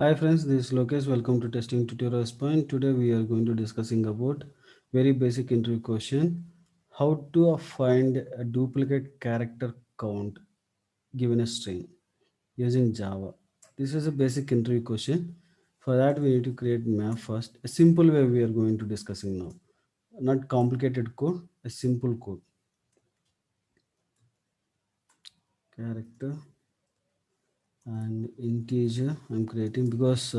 Hi friends, this is Lokesh. Welcome to Testing Tutorials Point. Today we are going to discussing about very basic interview question: how to find a duplicate character count given a string using Java. This is a basic interview question. For that we need to create map first. A simple way we are going to discussing now, not complicated code. A simple code character and integer I'm creating because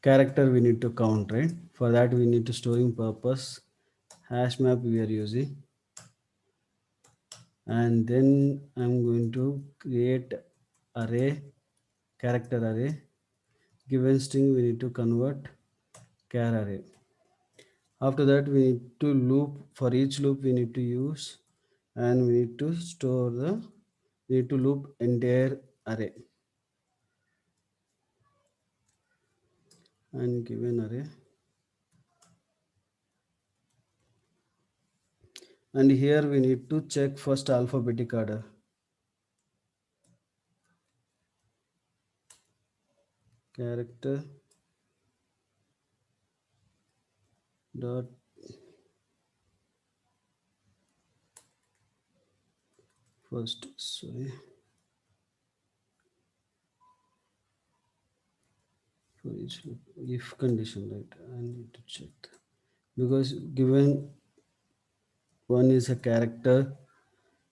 character we need to count, right? For that we need to storing purpose hash map we are using, and then I'm going to create array, character array. Given string we need to convert char array. After that we need to loop. For each loop we need to use, and we need to store the, we need to loop entire array and given array. And here we need to check first alphabetic order. Character dot first, sorry, for each loop, if condition, right? I need to check because given one is a character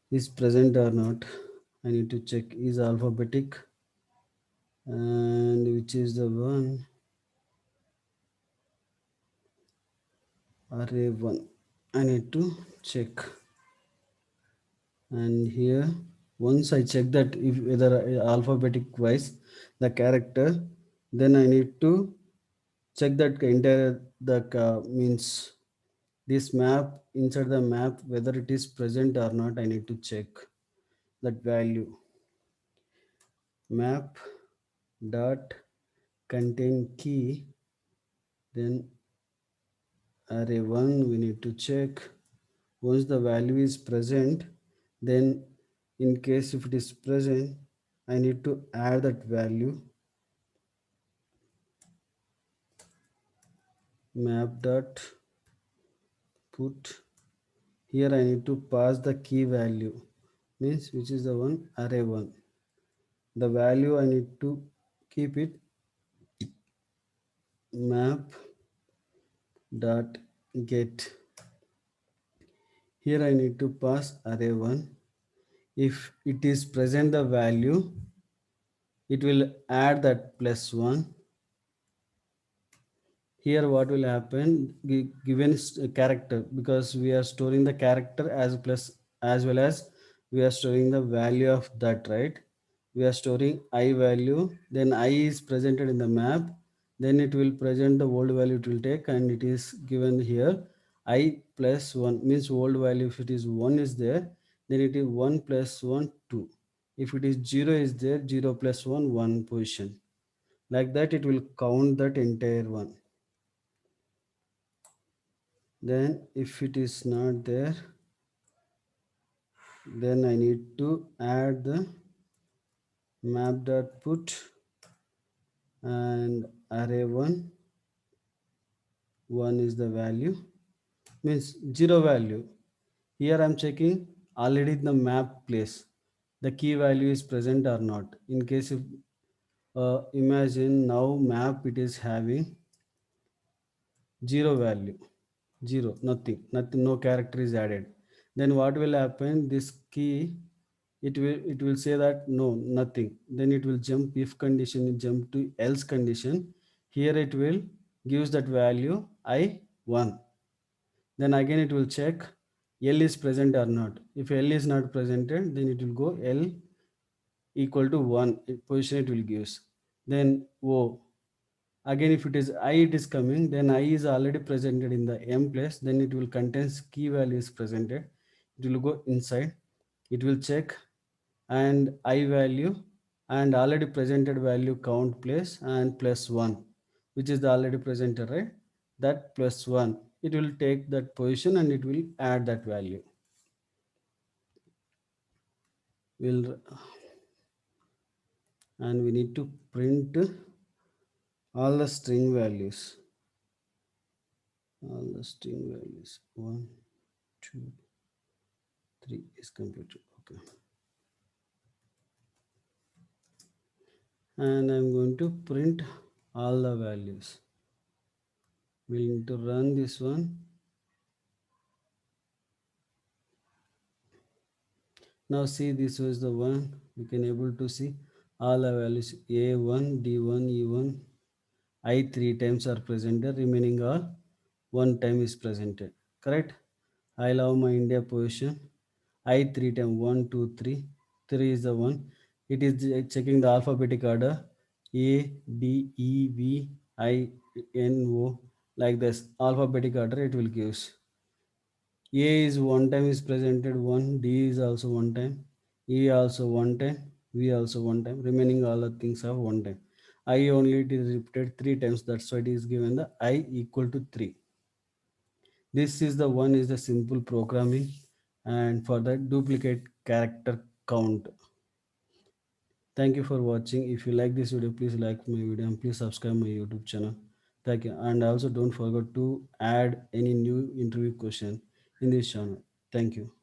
is present or not. I need to check is alphabetic, and which is the one, array one. I need to check, and here once I check that if whether alphabetic wise the character, then I need to check that entire the means this map, inside the map whether it is present or not. I need to check that value. Map dot contain key, then array 1 we need to check. Once the value is present, then in case if it is present, I need to add that value. Map dot put, here I need to pass the key value, means which is the one, array 1. The value I need to keep it. Map dot get, here I need to pass array 1. If it is present the value, it will add that plus 1. Here what will happen, given character, because we are storing the character as plus, as well as we are storing the value of that, right? We are storing I value, then I is presented in the map, then it will present the old value it will take, and it is given here I plus 1, means old value if it is 1 is there, then it is 1 plus 1 2. If it is 0 is there, 0 plus 1 1 position. Like that it will count that entire one. Then if it is not there, then I need to add the map dot put and array 1, 1 is the value, means 0 value. Here I'm checking already the map place the key value is present or not. In case if imagine now map it is having 0 value, 0, nothing, no character is added, then what will happen, this key, it will say that no, nothing, then it will jump, if condition it jump to else condition. Here it will gives that value I 1, then again it will check L is present or not. If L is not presented, then it will go L equal to 1 position it will gives. Then O, again if it is I it is coming, then I is already presented in the M place, then it will contains key value is presented, it will go inside, it will check, and I value and already presented value count place and plus 1, which is the already presented, right? That plus 1 it will take that position and it will add that value. Will, and we need to print all the string values, all the string values, 1, 2, 3 is computed. Okay. And I'm going to print all the values. We'll need to run this one. Now see, this was the one we can able to see all the values a1, d1, e1, I three times are presented, remaining all one time is presented. Correct? I love my India position. I three time 1, 2, 3. 3 is the one. It is checking the alphabetic order A, D, E, V, I, N, O, like this. Alphabetic order it will gives. A is one time is presented one, D is also one time, E also one time, V also one time, remaining all the things are one time. I only it is repeated three times, that's why it is given the I equal to 3. This is the one is the simple programming and for the duplicate character count. Thank you for watching. If you like this video, please like my video and please subscribe my YouTube channel. Thank you. And also don't forget to add any new interview question in this channel. Thank you.